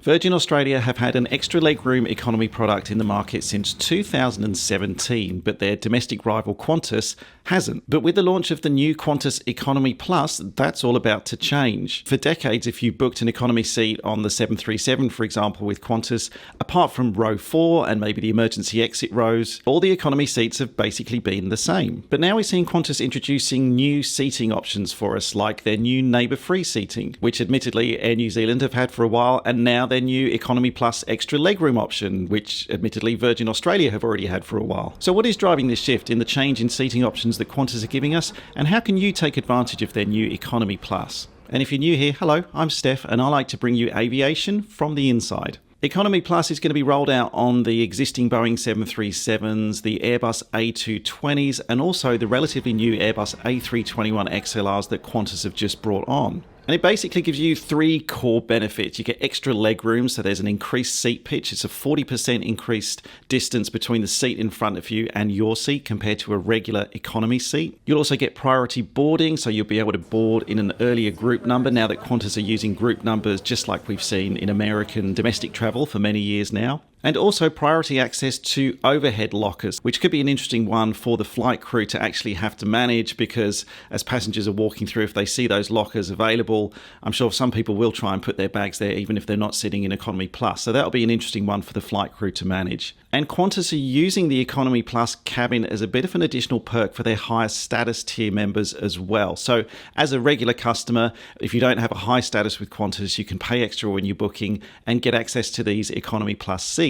Virgin Australia have had an extra legroom economy product in the market since 2017, but their domestic rival Qantas hasn't. But with the launch of the new Qantas Economy Plus, that's all about to change. For decades, if you booked an economy seat on the 737, for example, with Qantas, apart from row 4 and maybe the emergency exit rows, all the economy seats have basically been the same. But now we're seeing Qantas introducing new seating options for us, like their new neighbour-free seating, which admittedly Air New Zealand have had for a while, and now their new Economy Plus extra legroom option, which admittedly Virgin Australia have already had for a while. So what is driving this shift in the change in seating options that Qantas are giving us, and how can you take advantage of their new Economy Plus? And if you're new here, hello, I'm Steph, and I like to bring you aviation from the inside. Economy Plus is going to be rolled out on the existing Boeing 737s, the Airbus A220s, and also the relatively new Airbus A321XLRs that Qantas have just brought on. And it basically gives you 3 core benefits. You get extra leg room, so there's an increased seat pitch. It's a 40% increased distance between the seat in front of you and your seat compared to a regular economy seat. You'll also get priority boarding, so you'll be able to board in an earlier group number now that Qantas are using group numbers just like we've seen in American domestic travel for many years now. And also priority access to overhead lockers, which could be an interesting one for the flight crew to actually have to manage, because as passengers are walking through, if they see those lockers available, I'm sure some people will try and put their bags there even if they're not sitting in Economy Plus. So that'll be an interesting one for the flight crew to manage. And Qantas are using the Economy Plus cabin as a bit of an additional perk for their highest status tier members as well. So as a regular customer, if you don't have a high status with Qantas, you can pay extra when you're booking and get access to these Economy Plus seats.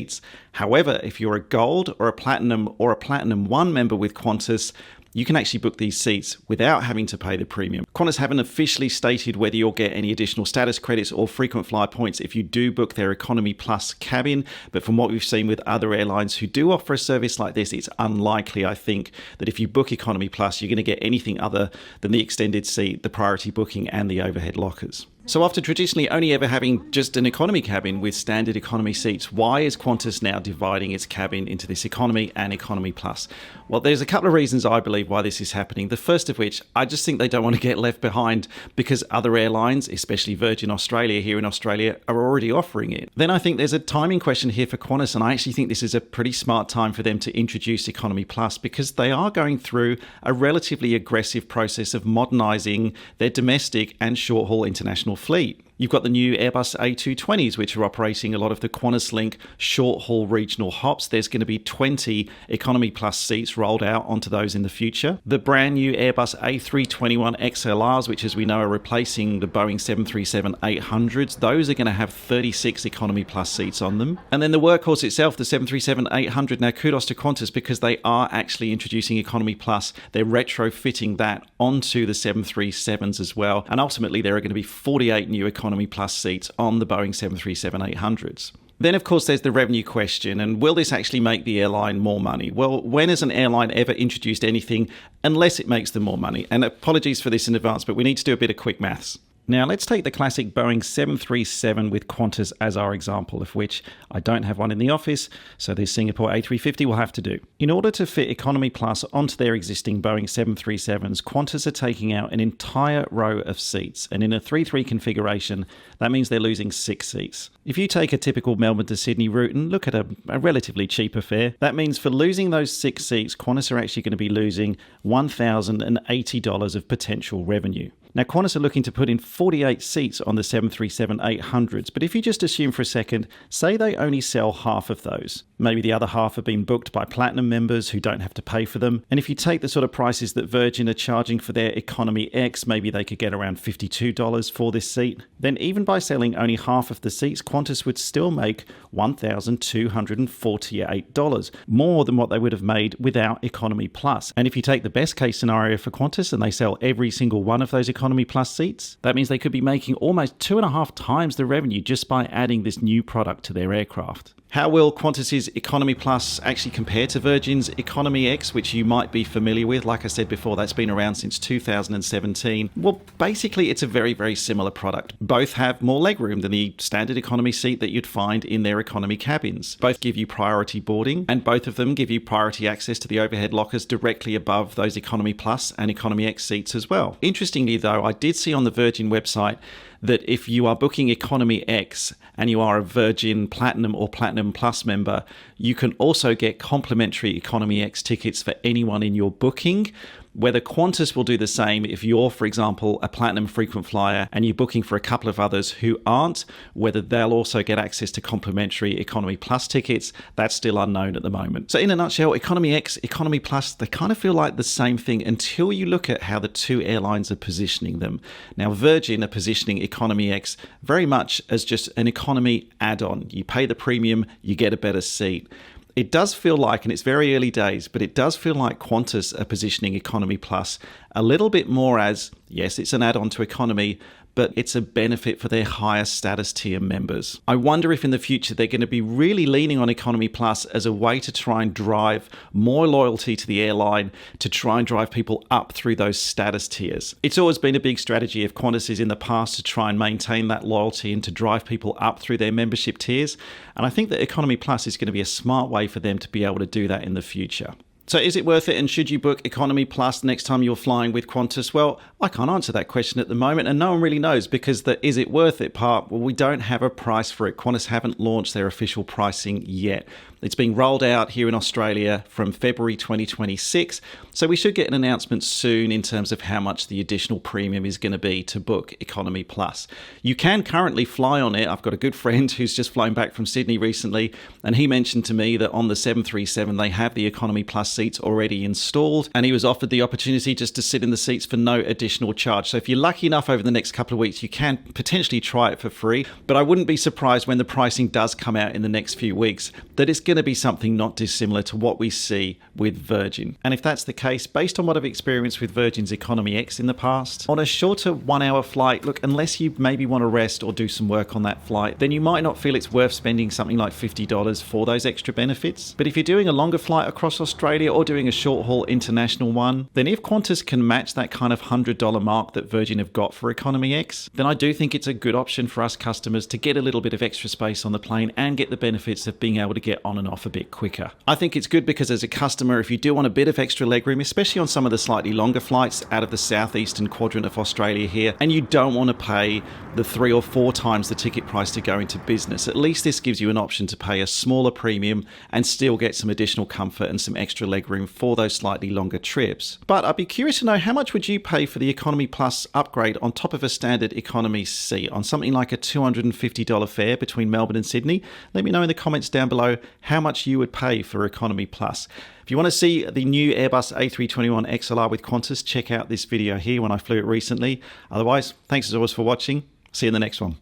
However, if you're a Gold or a Platinum 1 member with Qantas, you can actually book these seats without having to pay the premium. Qantas haven't officially stated whether you'll get any additional status credits or frequent flyer points if you do book their Economy Plus cabin, but from what we've seen with other airlines who do offer a service like this, it's unlikely, I think, that if you book Economy Plus, you're going to get anything other than the extended seat, the priority booking, and the overhead lockers. So after traditionally only ever having just an economy cabin with standard economy seats, why is Qantas now dividing its cabin into this economy and economy plus? Well, there's a couple of reasons I believe why this is happening. The first of which, I just think they don't want to get left behind because other airlines, especially Virgin Australia here in Australia, are already offering it. Then I think there's a timing question here for Qantas, and I actually think this is a pretty smart time for them to introduce Economy Plus because they are going through a relatively aggressive process of modernising their domestic and short-haul international fleet. You've got the new Airbus A220s, which are operating a lot of the QantasLink short-haul regional hops. There's going to be 20 Economy Plus seats rolled out onto those in the future. The brand new Airbus A321XLRs, which as we know are replacing the Boeing 737-800s, those are going to have 36 Economy Plus seats on them. And then the workhorse itself, the 737-800, now kudos to Qantas because they are actually introducing Economy Plus. They're retrofitting that onto the 737s as well. And ultimately there are going to be 48 new Economy Plus seats on the Boeing 737-800s. Then, of course, there's the revenue question, and will this actually make the airline more money? Well, when has an airline ever introduced anything unless it makes them more money? And apologies for this in advance, but we need to do a bit of quick maths. Now, let's take the classic Boeing 737 with Qantas as our example, of which I don't have one in the office, so this Singapore A350 will have to do. In order to fit Economy Plus onto their existing Boeing 737s, Qantas are taking out an entire row of seats, and in a 3-3 configuration, that means they're losing 6 seats. If you take a typical Melbourne to Sydney route and look at a relatively cheaper fare, that means for losing those 6 seats, Qantas are actually going to be losing $1,080 of potential revenue. Now, Qantas are looking to put in 48 seats on the 737-800s, but if you just assume for a second, say they only sell half of those. Maybe the other half have been booked by Platinum members who don't have to pay for them. And if you take the sort of prices that Virgin are charging for their Economy X, maybe they could get around $52 for this seat. Then even by selling only half of the seats, Qantas would still make $1,248, more than what they would have made without Economy Plus. And if you take the best case scenario for Qantas and they sell every single one of those Economy Plus seats, that means they could be making almost 2.5 times the revenue just by adding this new product to their aircraft. How will Qantas's Economy Plus actually compare to Virgin's Economy X, which you might be familiar with? Like I said before, that's been around since 2017. Well, basically, it's a very, very similar product. Both have more legroom than the standard economy seat that you'd find in their economy cabins. Both give you priority boarding, and both of them give you priority access to the overhead lockers directly above those Economy Plus and Economy X seats as well. Interestingly, though, I did see on the Virgin website that if you are booking Economy X and you are a Virgin Platinum or Platinum Plus member, you can also get complimentary Economy X tickets for anyone in your booking. Whether Qantas will do the same if you're, for example, a Platinum frequent flyer and you're booking for a couple of others who aren't, whether they'll also get access to complimentary Economy Plus tickets, that's still unknown at the moment. So in a nutshell, Economy X, Economy Plus, they kind of feel like the same thing until you look at how the two airlines are positioning them. Now, Virgin are positioning Economy X very much as just an economy add-on. You pay the premium, you get a better seat. It does feel like, and it's very early days, but it does feel like Qantas are positioning Economy Plus a little bit more as, yes, it's an add-on to economy, but it's a benefit for their higher status tier members. I wonder if in the future they're going to be really leaning on Economy Plus as a way to try and drive more loyalty to the airline, to try and drive people up through those status tiers. It's always been a big strategy of Qantas in the past to try and maintain that loyalty and to drive people up through their membership tiers. And I think that Economy Plus is going to be a smart way for them to be able to do that in the future. So is it worth it, and should you book Economy Plus next time you're flying with Qantas? Well, I can't answer that question at the moment, and no one really knows, because the is it worth it part, well, we don't have a price for it. Qantas haven't launched their official pricing yet. It's being rolled out here in Australia from February 2026, so we should get an announcement soon in terms of how much the additional premium is going to be to book Economy Plus. You can currently fly on it. I've got a good friend who's just flown back from Sydney recently, and he mentioned to me that on the 737 they have the Economy Plus seats already installed, and he was offered the opportunity just to sit in the seats for no additional charge. So if you're lucky enough over the next couple of weeks, you can potentially try it for free, but I wouldn't be surprised when the pricing does come out in the next few weeks that it's going to be something not dissimilar to what we see with Virgin. And if that's the case, based on what I've experienced with Virgin's Economy X in the past, on a shorter 1 hour flight, look, unless you maybe want to rest or do some work on that flight, then you might not feel it's worth spending something like $50 for those extra benefits. But if you're doing a longer flight across Australia or doing a short haul international one, then if Qantas can match that kind of $100 mark that Virgin have got for Economy X, then I do think it's a good option for us customers to get a little bit of extra space on the plane and get the benefits of being able to get on and off a bit quicker. I think it's good because as a customer, if you do want a bit of extra legroom, especially on some of the slightly longer flights out of the southeastern quadrant of Australia here, and you don't want to pay the 3 or 4 times the ticket price to go into business, at least this gives you an option to pay a smaller premium and still get some additional comfort and some extra legroom for those slightly longer trips. But I'd be curious to know, how much would you pay for the Economy Plus upgrade on top of a standard economy seat on something like a $250 fare between Melbourne and Sydney? Let me know in the comments down below how much you would pay for Economy Plus. If you want to see the new Airbus A321XLR with Qantas, check out this video here when I flew it recently. Otherwise, thanks as always for watching. See you in the next one.